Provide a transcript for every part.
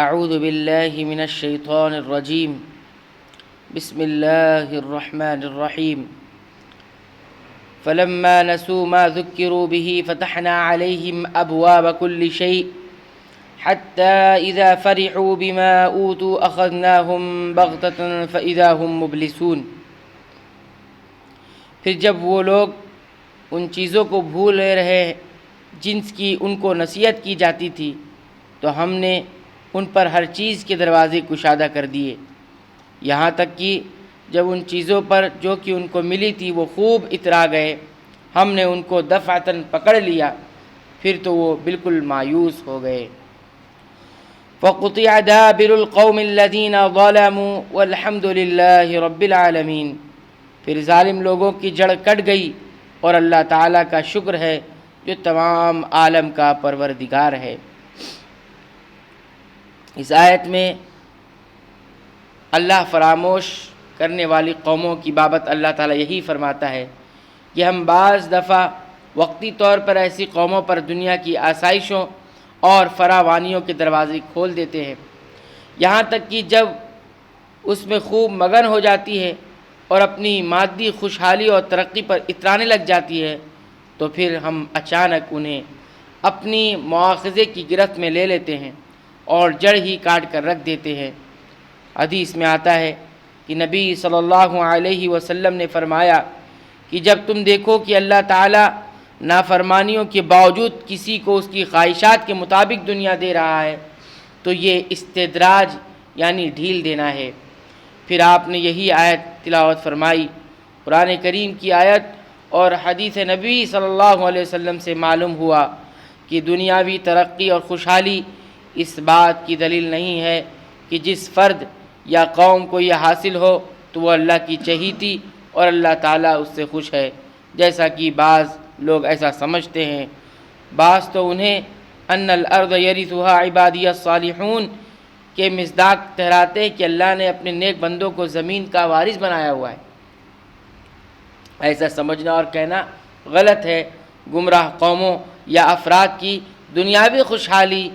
اعوذ باللہ من الشیطان الرجیم بسم اللہ الرحمن الرحیم فلما نسوا ما ذکروا به فتحنا عليهم ابواب كل شيء حتى اذا فرحوا بما اوتوا اخذناهم بغتة فاذا هم مبلسون۔ پھر جب وہ لوگ ان چیزوں کو بھول رہے جن کی ان کو نصیحت کی جاتی تھی تو ہم نے ان پر ہر چیز کے دروازے کشادہ کر دیے، یہاں تک کہ جب ان چیزوں پر جو کہ ان کو ملی تھی وہ خوب اترا گئے، ہم نے ان کو دفعتاً پکڑ لیا، پھر تو وہ بالکل مایوس ہو گئے۔ فَقُطِعَ دَابِرُ الْقَوْمِ الَّذِينَ ظَلَمُوا وَالْحَمْدُ لِلَّهِ رَبِّ الْعَالَمِينَ۔ پھر ظالم لوگوں کی جڑ کٹ گئی اور اللہ تعالیٰ کا شکر ہے جو تمام عالم کا پروردگار ہے۔ اس آیت میں اللہ فراموش کرنے والی قوموں کی بابت اللہ تعالیٰ یہی فرماتا ہے کہ ہم بعض دفعہ وقتی طور پر ایسی قوموں پر دنیا کی آسائشوں اور فراوانیوں کے دروازے کھول دیتے ہیں، یہاں تک کہ جب اس میں خوب مگن ہو جاتی ہے اور اپنی مادی خوشحالی اور ترقی پر اترانے لگ جاتی ہے تو پھر ہم اچانک انہیں اپنی مواخذے کی گرفت میں لے لیتے ہیں اور جڑ ہی کاٹ کر رکھ دیتے ہیں۔ حدیث میں آتا ہے کہ نبی صلی اللہ علیہ وسلم نے فرمایا کہ جب تم دیکھو کہ اللہ تعالیٰ نافرمانیوں کے باوجود کسی کو اس کی خواہشات کے مطابق دنیا دے رہا ہے تو یہ استدراج یعنی ڈھیل دینا ہے۔ پھر آپ نے یہی آیت تلاوت فرمائی۔ قرآن کریم کی آیت اور حدیث نبی صلی اللہ علیہ وسلم سے معلوم ہوا کہ دنیاوی ترقی اور خوشحالی اس بات کی دلیل نہیں ہے کہ جس فرد یا قوم کو یہ حاصل ہو تو وہ اللہ کی چہیتی اور اللہ تعالیٰ اس سے خوش ہے، جیسا کہ بعض لوگ ایسا سمجھتے ہیں۔ بعض تو انہیں ان الارض یرثها عبادی الصالحون کے مصداق ٹھہراتے ہیں کہ اللہ نے اپنے نیک بندوں کو زمین کا وارث بنایا ہوا ہے۔ ایسا سمجھنا اور کہنا غلط ہے۔ گمراہ قوموں یا افراد کی دنیاوی خوشحالی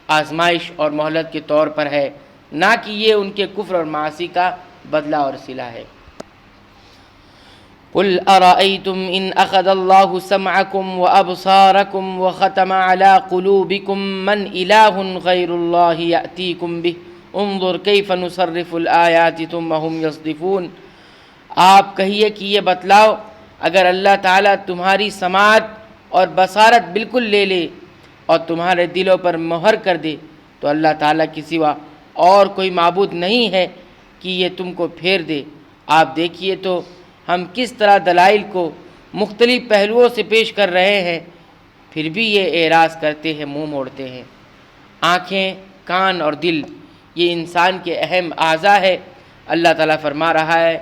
آزمائش اور مہلت کے طور پر ہے، نہ کہ یہ ان کے کفر اور معاصی کا بدلہ اور صلہ ہے۔ قُلْ أَرَأَيْتُمْ إِنْ أَخَذَ اللَّهُ سَمْعَكُمْ وَأَبْصَارَكُمْ وَخَتَمَ عَلَى قُلُوبِكُمْ مَنْ إِلَٰهٌ غَيْرُ اللَّهِ يَأْتِيكُمْ بِهِ انظُرْ كَيْفَ نُصَرِّفُ الْآيَاتِ ثُمَّ هُمْ يَصْدِفُونَ۔ آپ کہیے کہ یہ بتلاؤ، اگر اللہ تعالیٰ تمہاری سماعت اور بصارت بالکل لے لے اور تمہارے دلوں پر مہر کر دے تو اللہ تعالیٰ کے سوا اور کوئی معبود نہیں ہے کہ یہ تم کو پھیر دے۔ آپ دیکھیے تو ہم کس طرح دلائل کو مختلف پہلوؤں سے پیش کر رہے ہیں، پھر بھی یہ اعراض کرتے ہیں، منہ موڑتے ہیں۔ آنکھیں، کان اور دل یہ انسان کے اہم اعضاء ہے۔ اللہ تعالیٰ فرما رہا ہے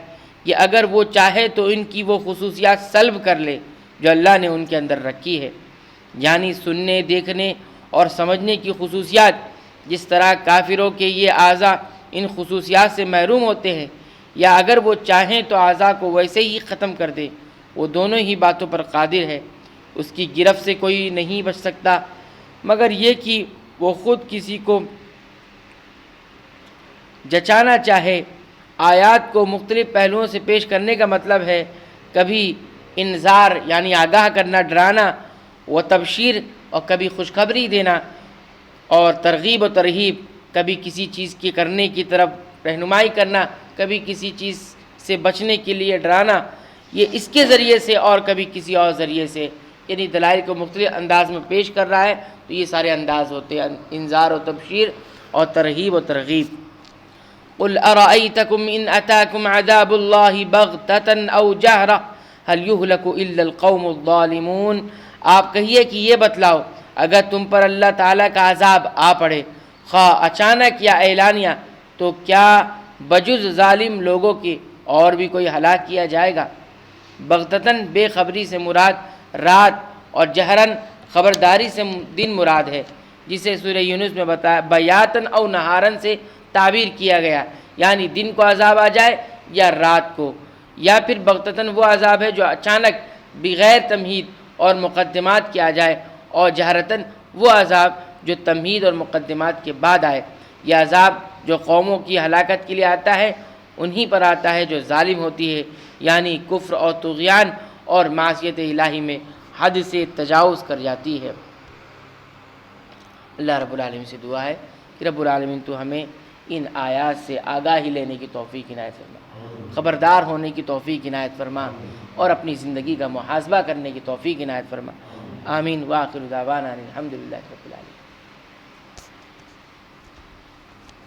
کہ اگر وہ چاہے تو ان کی وہ خصوصیات سلب کر لے جو اللہ نے ان کے اندر رکھی ہے، یعنی سننے، دیکھنے اور سمجھنے کی خصوصیات۔ جس طرح کافروں کے یہ اعضاء ان خصوصیات سے محروم ہوتے ہیں، یا اگر وہ چاہیں تو اعضاء کو ویسے ہی ختم کر دے، وہ دونوں ہی باتوں پر قادر ہے۔ اس کی گرفت سے کوئی نہیں بچ سکتا مگر یہ کہ وہ خود کسی کو جچانا چاہے۔ آیات کو مختلف پہلوؤں سے پیش کرنے کا مطلب ہے کبھی انذار یعنی آگاہ کرنا، ڈرانا، و تبشیر اور کبھی خوشخبری دینا، اور ترغیب و ترہیب، کبھی کسی چیز کے کرنے کی طرف رہنمائی کرنا، کبھی کسی چیز سے بچنے کے لیے ڈرانا، یہ اس کے ذریعے سے اور کبھی کسی اور ذریعے سے، یعنی دلائل کو مختلف انداز میں پیش کر رہا ہے۔ تو یہ سارے انداز ہوتے ہیں، انذار و تبشیر اور ترغیب و ترغیب۔ قُلْ أَرَأَيْتَكُمْ إِنْ أَتَاكُمْ عَذَابُ اللَّهِ بَغْتَةً أَوْ جَهْرَةً هَلْ يُهْلَكُ إِلَّا الْقَوْمُ الظَّالِمُونَ۔ آپ کہیے کہ یہ بتلاؤ، اگر تم پر اللہ تعالیٰ کا عذاب آ پڑے، خواہ اچانک یا اعلانیہ، تو کیا بجز ظالم لوگوں کے اور بھی کوئی ہلاک کیا جائے گا؟ بغتتاً بے خبری سے مراد رات اور جہراً خبرداری سے دن مراد ہے، جسے سورہ یونس میں بتایا بیاتاً او نہاراً سے تعبیر کیا گیا، یعنی دن کو عذاب آ جائے یا رات کو، یا پھر بغتتاً وہ عذاب ہے جو اچانک بغیر تمہید اور مقدمات کے آ جائے، اور جہرتاً وہ عذاب جو تمہید اور مقدمات کے بعد آئے۔ یہ عذاب جو قوموں کی ہلاکت کے لیے آتا ہے انہی پر آتا ہے جو ظالم ہوتی ہے، یعنی کفر اور طغیان اور معصیت الہی میں حد سے تجاوز کر جاتی ہے۔ اللہ رب العالمین سے دعا ہے کہ رب العالمین تو ہمیں ان آیات سے آگاہی لینے کی توفیق عنایت فرما، خبردار ہونے کی توفیق عنایت فرما، اور اپنی زندگی کا محاسبہ کرنے کی توفیق عنایت فرما۔ آمین۔ وآخر دعوانا الحمدللہ رب العالمین۔